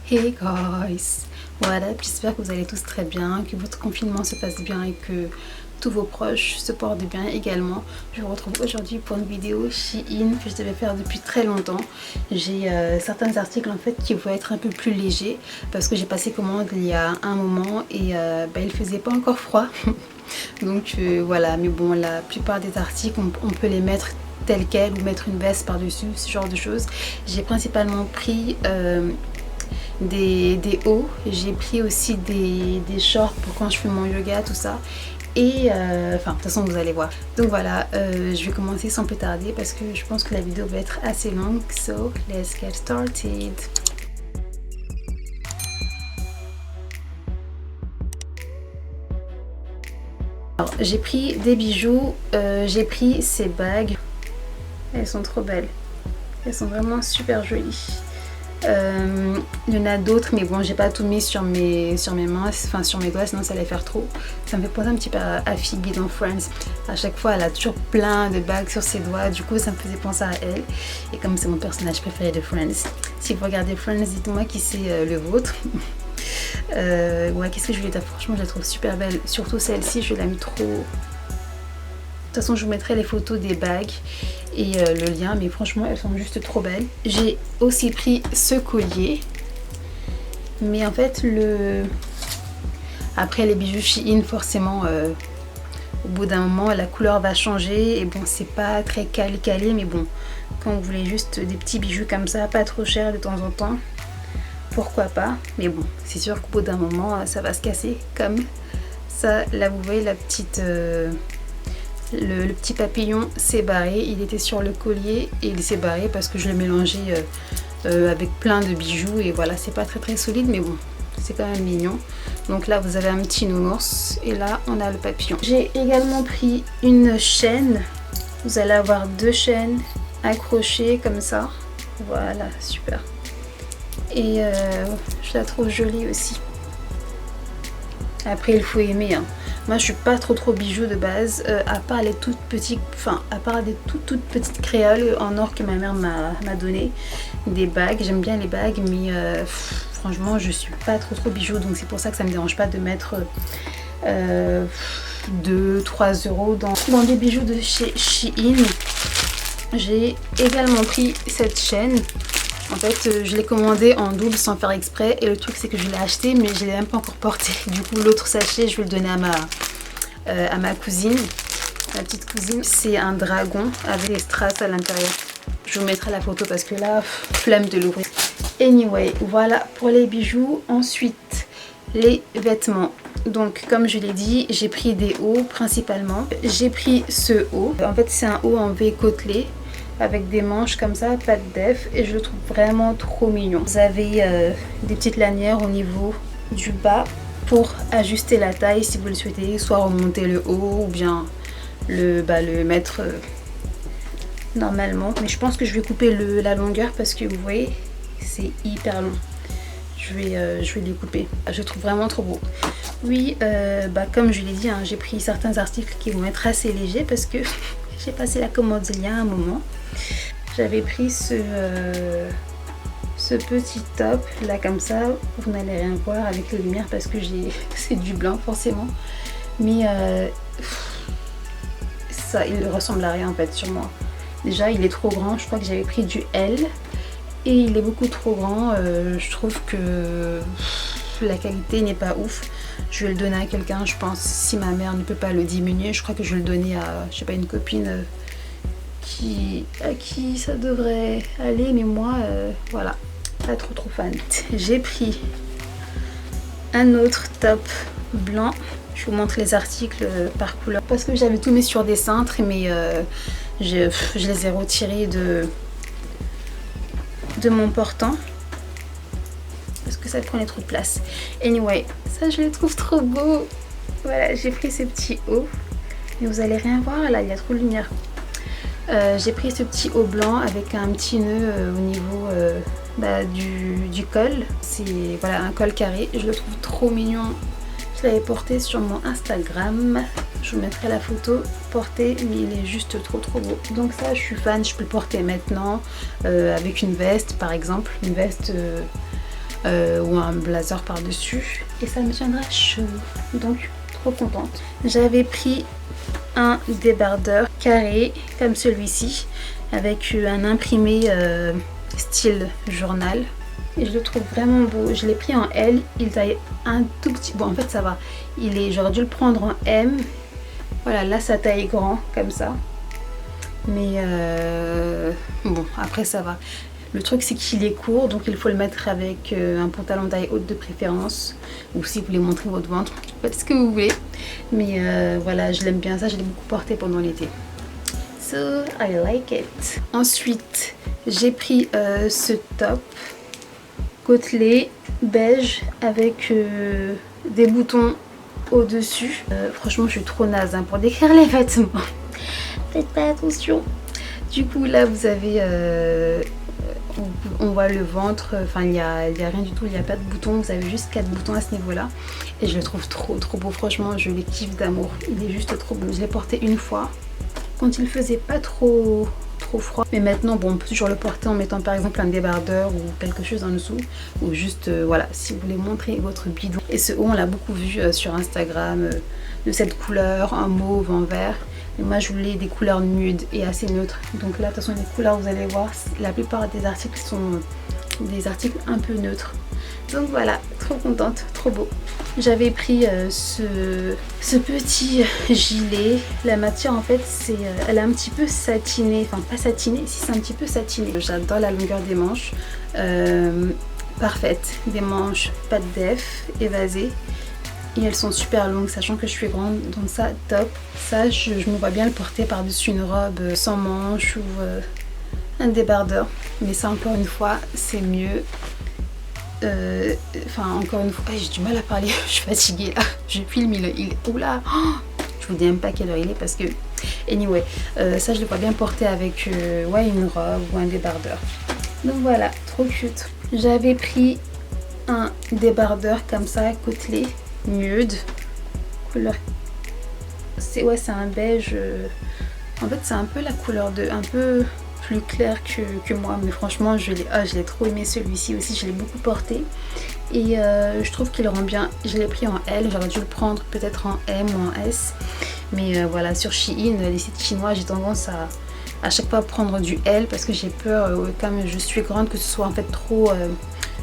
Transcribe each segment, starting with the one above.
Hey guys, voilà, j'espère que vous allez tous très bien, que votre confinement se passe bien et que tous vos proches se portent bien également. Je vous retrouve aujourd'hui pour une vidéo Shein que je devais faire depuis très longtemps. J'ai certains articles en fait qui vont être un peu plus légers parce que j'ai passé commande il y a un moment et il faisait pas encore froid. Donc voilà, mais bon, la plupart des articles on peut les mettre tels quels ou mettre une veste par dessus, ce genre de choses. J'ai principalement pris des hauts, j'ai pris aussi des shorts pour quand je fais mon yoga, tout ça. Et enfin, de toute façon, vous allez voir. Donc voilà, je vais commencer sans plus tarder parce que je pense que la vidéo va être assez longue. So, let's get started. Alors, j'ai pris des bijoux, j'ai pris ces bagues. Elles sont trop belles. Elles sont vraiment super jolies. Il y en a d'autres, mais bon, j'ai pas tout mis sur mes mains, enfin sur mes doigts, sinon ça allait faire trop. Ça me fait penser un petit peu à Phoebe dans Friends. À chaque fois, elle a toujours plein de bagues sur ses doigts, du coup, ça me faisait penser à elle. Et comme c'est mon personnage préféré de Friends, si vous regardez Friends, dites-moi qui c'est le vôtre. Ouais, qu'est-ce que je voulais dire? Franchement, je la trouve super belle. Surtout celle-ci, je l'ai mis trop. De toute façon, je vous mettrai les photos des bagues et le lien, mais franchement, elles sont juste trop belles. J'ai aussi pris ce collier, mais en fait, après les bijoux Shein, forcément, au bout d'un moment, la couleur va changer. Et bon, c'est pas très calé, mais bon, quand vous voulez juste des petits bijoux comme ça, pas trop chers de temps en temps, pourquoi pas. Mais bon, c'est sûr qu'au bout d'un moment, ça va se casser comme ça. Là, vous voyez la petite... Le petit papillon s'est barré, il était sur le collier et il s'est barré parce que je l'ai mélangé avec plein de bijoux et voilà, c'est pas très solide, mais bon, c'est quand même mignon. Donc là, vous avez un petit nounours et là, on a le papillon. J'ai également pris une chaîne. Vous allez avoir deux chaînes accrochées comme ça. Voilà, super. Et je la trouve jolie aussi. Après, il faut aimer, hein. Moi, je suis pas trop bijoux de base, à part les toutes petites, enfin, à part des toutes petites créoles en or que ma mère m'a donné, des bagues. J'aime bien les bagues, mais franchement, je suis pas trop bijoux, donc c'est pour ça que ça me dérange pas de mettre 2-3 euros dans des bijoux de chez Shein. J'ai également pris cette chaîne. En fait, je l'ai commandé en double sans faire exprès et le truc c'est que je l'ai acheté mais je l'ai même pas encore porté. Du coup, l'autre sachet, je vais le donner à ma cousine, ma petite cousine. C'est un dragon avec des strass à l'intérieur. Je vous mettrai la photo parce que là, flemme de l'ouvrir. Anyway, voilà pour les bijoux. Ensuite, les vêtements. Donc, comme je l'ai dit, j'ai pris des hauts principalement. J'ai pris ce haut. En fait, c'est un haut en V côtelé, avec des manches comme ça, pas de def, et je le trouve vraiment trop mignon. Vous avez des petites lanières au niveau du bas pour ajuster la taille si vous le souhaitez, soit remonter le haut ou bien le mettre normalement. Mais je pense que je vais couper la longueur parce que vous voyez, c'est hyper long. Je vais les couper. Je le trouve vraiment trop beau. Oui, comme je l'ai dit, hein, j'ai pris certains articles qui vont être assez légers parce que j'ai passé la commande il y a un moment. J'avais pris ce petit top là comme ça. Vous n'allez rien voir avec les lumières parce que c'est du blanc forcément. Mais ça, il ne ressemble à rien en fait sur moi. Déjà, il est trop grand. Je crois que j'avais pris du L et il est beaucoup trop grand. Je trouve que la qualité n'est pas ouf. Je vais le donner à quelqu'un, je pense. Si ma mère ne peut pas le diminuer, je crois que je vais le donner à, je sais pas, une copine à qui ça devrait aller, mais moi, voilà, pas trop fan. J'ai pris un autre top blanc. Je vous montre les articles par couleur parce que j'avais tout mis sur des cintres, mais je les ai retirés de mon portant parce que ça prenait trop de place. Anyway, ça je les trouve trop beau. Voilà, j'ai pris ce petit haut, mais vous allez rien voir là, il y a trop de lumière. J'ai pris ce petit haut blanc avec un petit nœud au niveau du col. C'est voilà, un col carré. Je le trouve trop mignon. Je l'avais porté sur mon Instagram. Je vous mettrai la photo portée, mais il est juste trop beau. Donc ça, je suis fan. Je peux le porter maintenant avec une veste, par exemple, une veste ou un blazer par dessus et ça me tiendra chaud, donc trop contente. J'avais pris un débardeur carré comme celui-ci avec un imprimé style journal et je le trouve vraiment beau. Je l'ai pris en L, il taille un tout petit, bon en fait ça va, j'aurais dû le prendre en M. Voilà, là ça taille grand comme ça, mais bon après ça va. Le truc c'est qu'il est court, donc il faut le mettre avec un pantalon taille haute de préférence, ou si vous voulez montrer votre ventre, faites ce que vous voulez. Mais voilà, je l'aime bien, ça je l'ai beaucoup porté pendant l'été. So I like it. Ensuite j'ai pris ce top côtelé beige avec des boutons au dessus. Franchement je suis trop naze hein, pour décrire les vêtements. Faites pas attention. Du coup là vous avez on voit le ventre, enfin il y a rien du tout, il n'y a pas de boutons, vous avez juste 4 boutons à ce niveau là et je le trouve trop beau, franchement je le kiffe d'amour, il est juste trop beau. Je l'ai porté une fois quand il faisait pas trop froid, mais maintenant bon on peut toujours le porter en mettant par exemple un débardeur ou quelque chose en dessous, ou juste voilà si vous voulez montrer votre bidon. Et ce haut on l'a beaucoup vu sur Instagram, de cette couleur, un mauve, en vert. Et moi je voulais des couleurs nudes et assez neutres, donc là de toute façon les couleurs vous allez voir la plupart des articles sont des articles un peu neutres, donc voilà, trop contente, trop beau. J'avais pris ce petit gilet, la matière en fait c'est elle est un petit peu satinée, enfin pas satinée, si c'est un petit peu satiné. J'adore la longueur des manches, parfaite, des manches pas de def, évasées. Et elles sont super longues, sachant que je suis grande, donc ça, top. Ça, je me vois bien le porter par-dessus une robe sans manches ou un débardeur. Mais ça, encore une fois, c'est mieux. Enfin, encore une fois, j'ai du mal à parler, je suis fatiguée là. Je filme, il est... Oula oh, je vous dis même pas quelle heure il est parce que... Anyway, ça, je le vois bien porter avec ouais, une robe ou un débardeur. Donc voilà, trop cute. J'avais pris un débardeur comme ça, côtelé. Nude, couleur, c'est ouais, c'est un beige, en fait c'est un peu la couleur de, un peu plus clair que moi, mais franchement je l'ai trop aimé celui-ci aussi, je l'ai beaucoup porté et je trouve qu'il rend bien. Je l'ai pris en L, j'aurais dû le prendre peut-être en M ou en S, mais voilà, sur Shein, les sites chinois, j'ai tendance à chaque fois prendre du L parce que j'ai peur, comme je suis grande, que ce soit en fait trop,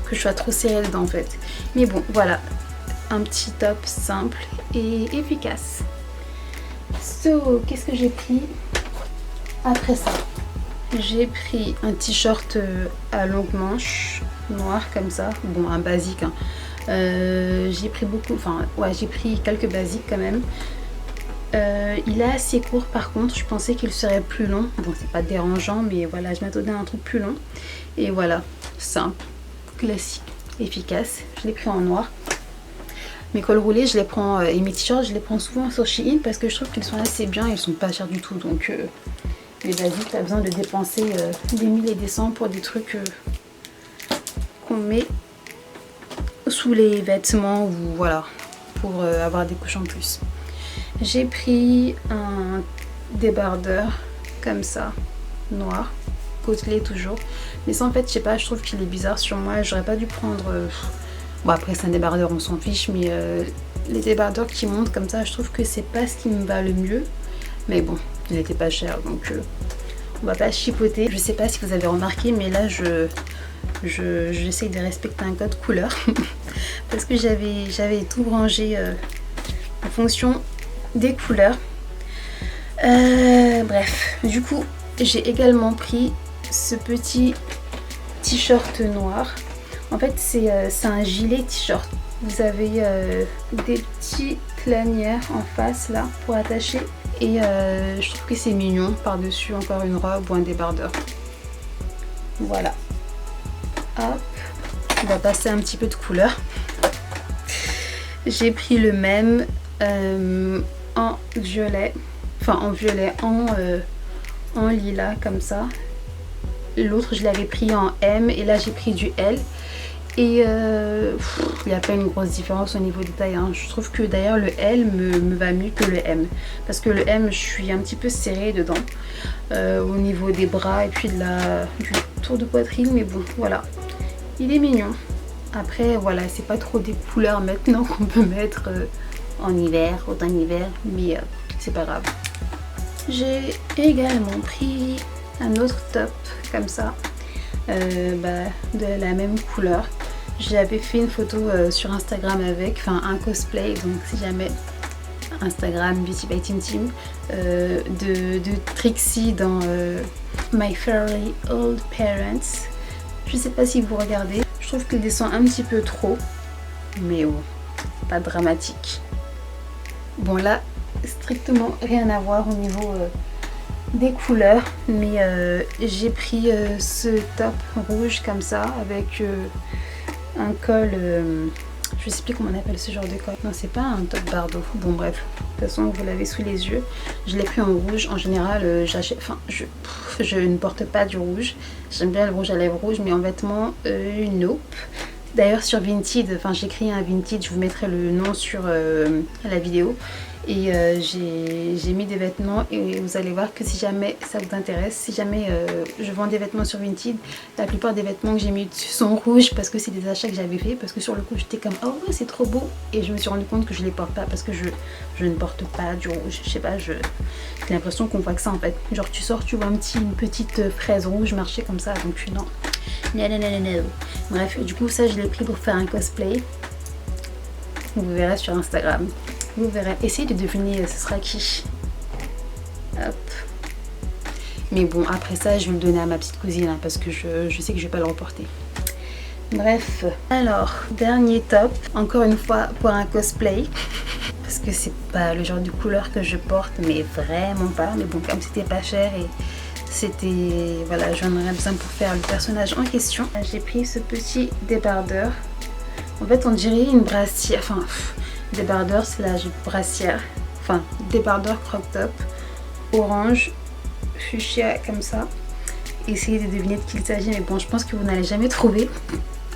que je sois trop serrée dedans en fait. Mais bon voilà, un petit top simple et efficace. So, qu'est-ce que j'ai pris après ça? J'ai pris un t-shirt à longue manche noir comme ça, bon un basique hein. J'ai pris beaucoup, enfin ouais, j'ai pris quelques basiques quand même. Il est assez court par contre, je pensais qu'il serait plus long, bon c'est pas dérangeant mais voilà, je m'attendais à un truc plus long. Et voilà, simple, classique, efficace. Je l'ai pris en noir. Mes cols roulés, je les prends, et mes t-shirts, je les prends souvent sur Shein parce que je trouve qu'ils sont assez bien, ils sont pas chers du tout. Donc les basiques, t'as besoin de dépenser des 1000 et des 100 pour des trucs qu'on met sous les vêtements ou voilà, pour avoir des couches en plus. J'ai pris un débardeur comme ça, noir, côtelé toujours. Mais ça en fait, je sais pas, je trouve qu'il est bizarre sur moi, j'aurais pas dû prendre... Bon après c'est un débardeur, on s'en fiche, mais les débardeurs qui montent comme ça, je trouve que c'est pas ce qui me va le mieux. Mais bon, il n'était pas cher, donc on va pas chipoter. Je sais pas si vous avez remarqué, mais là j'essaye de respecter un code couleur. Parce que j'avais tout rangé en fonction des couleurs. Bref, du coup j'ai également pris ce petit t-shirt noir. En fait c'est un gilet t-shirt. Vous avez des petites lanières en face là pour attacher. Et je trouve que c'est mignon. Par-dessus encore une robe ou un débardeur. Voilà. Hop. On va passer un petit peu de couleur. J'ai pris le même en violet. Enfin en violet, en lilas comme ça. L'autre je l'avais pris en M et là j'ai pris du L. Et il n'y a pas une grosse différence au niveau des tailles hein. Je trouve que d'ailleurs le L me va mieux que le M. Parce que le M je suis un petit peu serrée dedans. Au niveau des bras et puis du tour de poitrine. Mais bon voilà. Il est mignon. Après voilà, c'est pas trop des couleurs maintenant qu'on peut mettre en hiver, automne hiver, mais c'est pas grave. J'ai également pris un autre top comme ça, de la même couleur. J'avais fait une photo sur Instagram avec, enfin un cosplay, donc si jamais Instagram Beauty by Tim Tim, de Trixie dans My Fairy Old Parents. Je sais pas si vous regardez, je trouve qu'il descend un petit peu trop, mais bon, pas dramatique. Bon là, strictement rien à voir au niveau des couleurs, mais j'ai pris ce top rouge comme ça avec un col, je sais plus comment on appelle ce genre de col. Non, c'est pas un top bardeau. Bon bref, de toute façon vous l'avez sous les yeux. Je l'ai pris en rouge. En général, j'achète, enfin je ne porte pas du rouge. J'aime bien le rouge à lèvres rouge, mais en vêtements, nope. D'ailleurs sur Vinted, enfin j'ai créé un Vinted, je vous mettrai le nom sur la vidéo. Et j'ai mis des vêtements et vous allez voir que si jamais ça vous intéresse, si jamais je vends des vêtements sur Vinted, la plupart des vêtements que j'ai mis sont rouges parce que c'est des achats que j'avais fait, parce que sur le coup j'étais comme oh ouais c'est trop beau, et je me suis rendu compte que je les porte pas parce que je ne porte pas du rouge. Je sais pas, j'ai l'impression qu'on voit que ça en fait, genre tu sors tu vois une petite fraise rouge marcher comme ça, donc non. Bref, du coup ça je l'ai pris pour faire un cosplay, vous verrez sur Instagram. Vous verrez, essayez de deviner ce sera qui. Hop. Mais bon, après ça, je vais le donner à ma petite cousine hein, parce que je sais que je vais pas le remporter. Bref, alors, dernier top. Encore une fois, pour un cosplay. Parce que c'est pas le genre de couleur que je porte, mais vraiment pas. Mais bon, comme c'était pas cher et c'était... Voilà, j'en aurais besoin pour faire le personnage en question. J'ai pris ce petit débardeur. En fait, on dirait une brassière. Enfin... Débardeur, c'est la brassière, enfin débardeur crop top, orange, fuchsia comme ça. Essayez de deviner de qui il s'agit, mais bon, je pense que vous n'allez jamais trouver.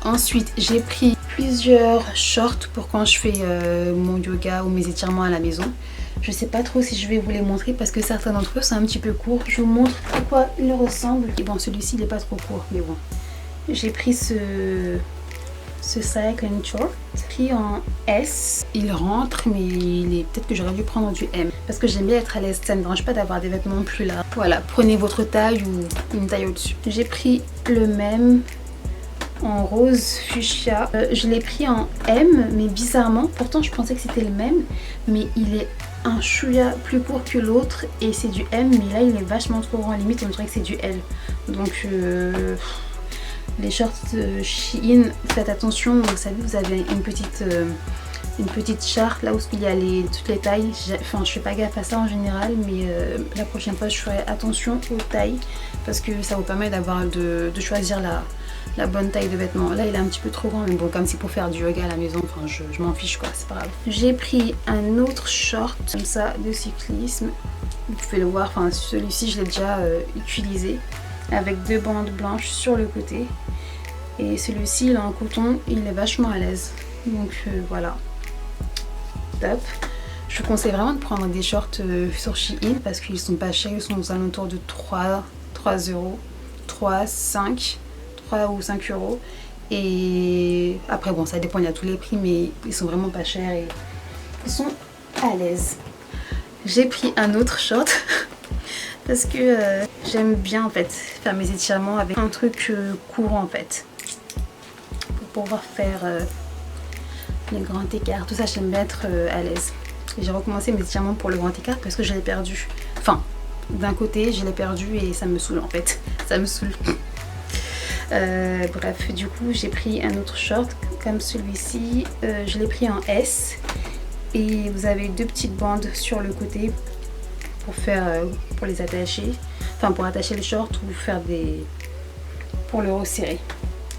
Ensuite, j'ai pris plusieurs shorts pour quand je fais mon yoga ou mes étirements à la maison. Je sais pas trop si je vais vous les montrer parce que certains d'entre eux sont un petit peu courts. Je vous montre à quoi ils ressemblent. Et bon, celui-ci il est pas trop court, mais bon. J'ai pris ce cycling short pris en S. Il rentre, mais peut-être que j'aurais dû prendre du M parce que j'aime bien être à l'aise. Ça ne me dérange pas d'avoir des vêtements plus larges. Voilà, prenez votre taille ou une taille au-dessus. J'ai pris le même en rose fuchsia. Je l'ai pris en M, mais bizarrement, pourtant je pensais que c'était le même, mais il est un chouïa plus court que l'autre et c'est du M, mais là il est vachement trop grand, limite on dirait que c'est du L. Donc les shorts Shein, faites attention, vous savez, vous avez une petite charte là où il y a toutes les tailles. Enfin, je fais pas gaffe à ça en général, mais la prochaine fois je ferai attention aux tailles parce que ça vous permet de choisir la bonne taille de vêtements. Là il est un petit peu trop grand, mais bon, comme c'est pour faire du yoga à la maison, enfin je m'en fiche quoi, c'est pas grave. J'ai pris un autre short comme ça de cyclisme, vous pouvez le voir, enfin celui-ci je l'ai déjà utilisé, avec 2 bandes blanches sur le côté, et celui-ci il est en coton, il est vachement à l'aise, donc voilà, top. Je vous conseille vraiment de prendre des shorts sur Shein parce qu'ils sont pas chers, ils sont aux alentours de 3 euros, 3 ou 5 euros, et après bon ça dépend, il y a tous les prix, mais ils sont vraiment pas chers et ils sont à l'aise. J'ai pris un autre short parce que j'aime bien en fait faire mes étirements avec un truc courant en fait pour pouvoir faire les grands écarts, tout ça. J'aime bien être à l'aise. J'ai recommencé mes étirements pour le grand écart parce que je l'ai perdu, enfin d'un côté je l'ai perdu et ça me saoule en fait, ça me saoule. Bref, du coup j'ai pris un autre short comme celui-ci, je l'ai pris en S et vous avez 2 petites bandes sur le côté pour les attacher, enfin pour attacher le short ou pour le resserrer.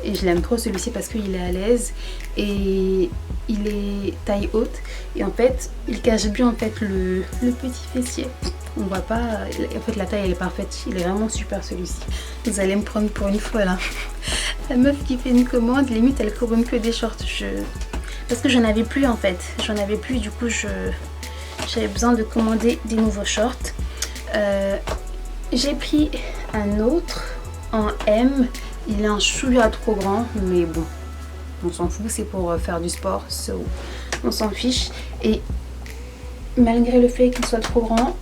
Et je l'aime trop celui-ci parce qu'il est à l'aise et il est taille haute et en fait il cache bien en fait le petit fessier. On voit pas, en fait la taille elle est parfaite, il est vraiment super celui-ci. Vous allez me prendre pour une folle hein. La meuf qui fait une commande, limite elle commande que des shorts, parce que j'en avais plus en fait, du coup j'avais besoin de commander des nouveaux shorts. J'ai pris un autre en M, il est un chouïa trop grand, mais bon, On s'en fout, c'est pour faire du sport, on s'en fiche. Et malgré le fait qu'il soit trop grand,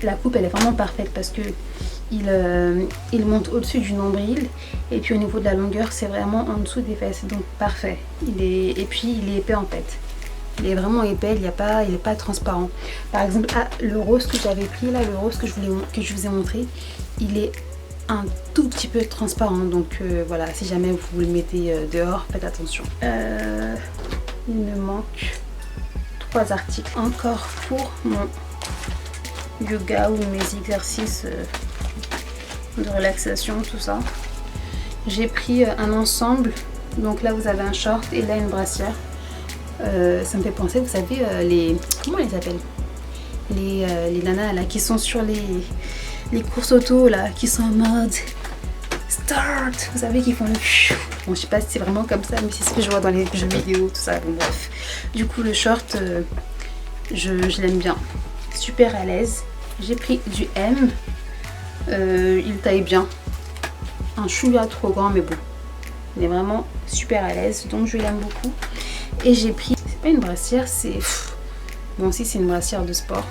la coupe elle est vraiment parfaite parce que il monte au-dessus du nombril et puis au niveau de la longueur c'est vraiment en dessous des fesses, donc parfait. Et puis il est épais en fait. Il est vraiment épais, il n'est pas transparent. Par exemple, le rose que j'avais pris là, le rose que je vous ai montré, il est un tout petit peu transparent. Donc voilà, si jamais vous le mettez dehors, faites attention. Il me manque 3 articles encore pour mon yoga ou mes exercices de relaxation, tout ça. J'ai pris un ensemble. Donc là, vous avez un short et là, une brassière. Ça me fait penser, vous savez, comment on les appelle, les nanas là qui sont sur les courses auto là, qui sont en mode start, vous savez, qui font le bon, je sais pas si c'est vraiment comme ça, mais c'est ce que je vois dans les jeux vidéo, tout ça. Bon bref, du coup le short je l'aime bien, super à l'aise. J'ai pris du M, il taille bien, un chouïa trop grand, mais bon, il est vraiment super à l'aise, donc je l'aime beaucoup. Et j'ai pris, c'est pas une brassière, c'est... Bon, si c'est une brassière de sport.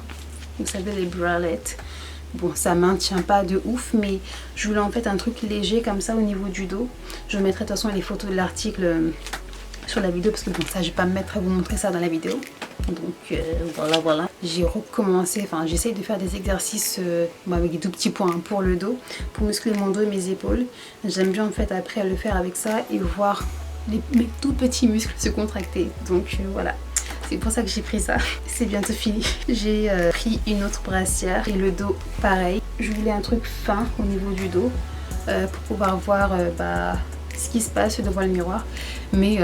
Vous savez, les bralettes. Bon, ça maintient pas de ouf, mais je voulais en fait un truc léger comme ça au niveau du dos. Je mettrai de toute façon les photos de l'article sur la vidéo parce que bon, ça, je vais pas me mettre à vous montrer ça dans la vidéo. Donc voilà. J'ai recommencé, enfin j'essaye de faire des exercices avec des tout petits points pour le dos, pour muscler mon dos et mes épaules. J'aime bien en fait après le faire avec ça et voir mes tout petits muscles se contracter. Donc voilà, c'est pour ça que j'ai pris ça. C'est bientôt fini. J'ai pris une autre brassière et le dos pareil. Je voulais un truc fin au niveau du dos pour pouvoir voir ce qui se passe devant le miroir. Mais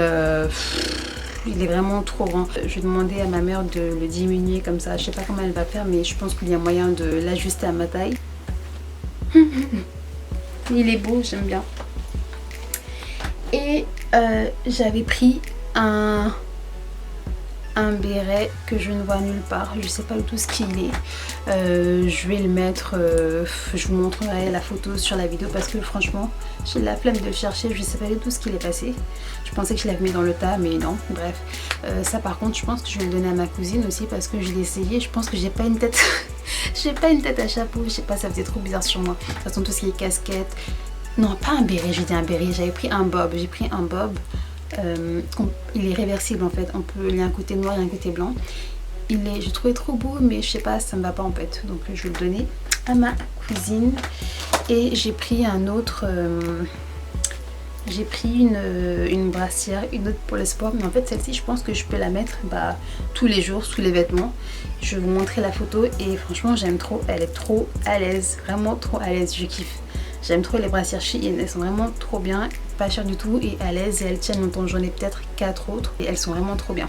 il est vraiment trop grand. Je vais demander à ma mère de le diminuer comme ça. Je sais pas comment elle va faire, mais je pense qu'il y a moyen de l'ajuster à ma taille. Il est beau, j'aime bien. Et j'avais pris un béret que je ne vois nulle part. Je sais pas du tout ce qu'il est. Je vais le mettre, je vous montrerai la photo sur la vidéo parce que franchement j'ai la flemme de le chercher. Je sais pas du tout ce qu'il est passé. Je pensais que je l'avais mis dans le tas, mais non. Bref, ça par contre je pense que je vais le donner à ma cousine aussi parce que je l'ai essayé. Je pense que j'ai pas une tête j'ai pas une tête à chapeau. Je sais pas, ça faisait trop bizarre sur moi. De toute façon tout ce qui est casquette. Non, pas un béret, j'ai dit un béret, j'avais pris un bob. J'ai pris un bob, il est réversible en fait, il y a un côté noir et un côté blanc. Je trouvais trop beau, mais je sais pas, ça me va pas en fait. Donc je vais le donner à ma cousine. Et j'ai pris un autre, j'ai pris une brassière, une autre pour le sport. Mais en fait celle-ci, je pense que je peux la mettre tous les jours sous les vêtements. Je vais vous montrer la photo et franchement j'aime trop, elle est trop à l'aise, vraiment trop à l'aise, je kiffe. J'aime trop les brassières Shein, elles sont vraiment trop bien, pas chères du tout et à l'aise et elles tiennent longtemps. J'en ai peut-être 4 autres et elles sont vraiment trop bien.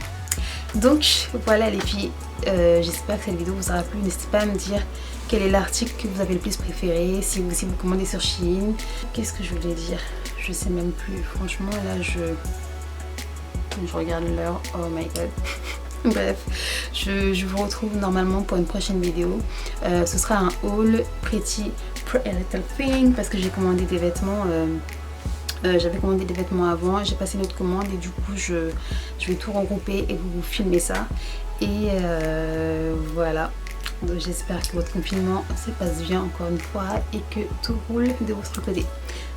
Donc voilà les filles, j'espère que cette vidéo vous aura plu. N'hésitez pas à me dire quel est l'article que vous avez le plus préféré, si vous commandez sur Shein. Qu'est-ce que je voulais dire? Je sais même plus, franchement là je regarde l'heure, oh my god. Bref, je vous retrouve normalement pour une prochaine vidéo. Ce sera un haul Pretty Little Thing parce que j'ai commandé des vêtements. J'avais commandé des vêtements avant, j'ai passé une autre commande et du coup je vais tout regrouper et vous filmer ça. Et voilà. Donc j'espère que votre confinement se passe bien encore une fois et que tout roule de votre côté.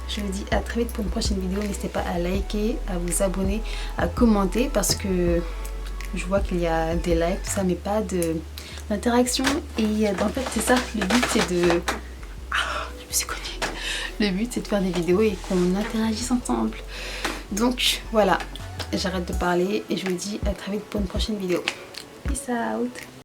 Je vous dis à très vite pour une prochaine vidéo. N'hésitez pas à liker, à vous abonner, à commenter parce que je vois qu'il y a des likes, tout ça, mais pas d'interaction. Et en fait, c'est ça, le but c'est de... Ah, je me suis cognée. Le but c'est de faire des vidéos et qu'on interagisse ensemble. Donc voilà, j'arrête de parler et je vous dis à très vite pour une prochaine vidéo. Peace out.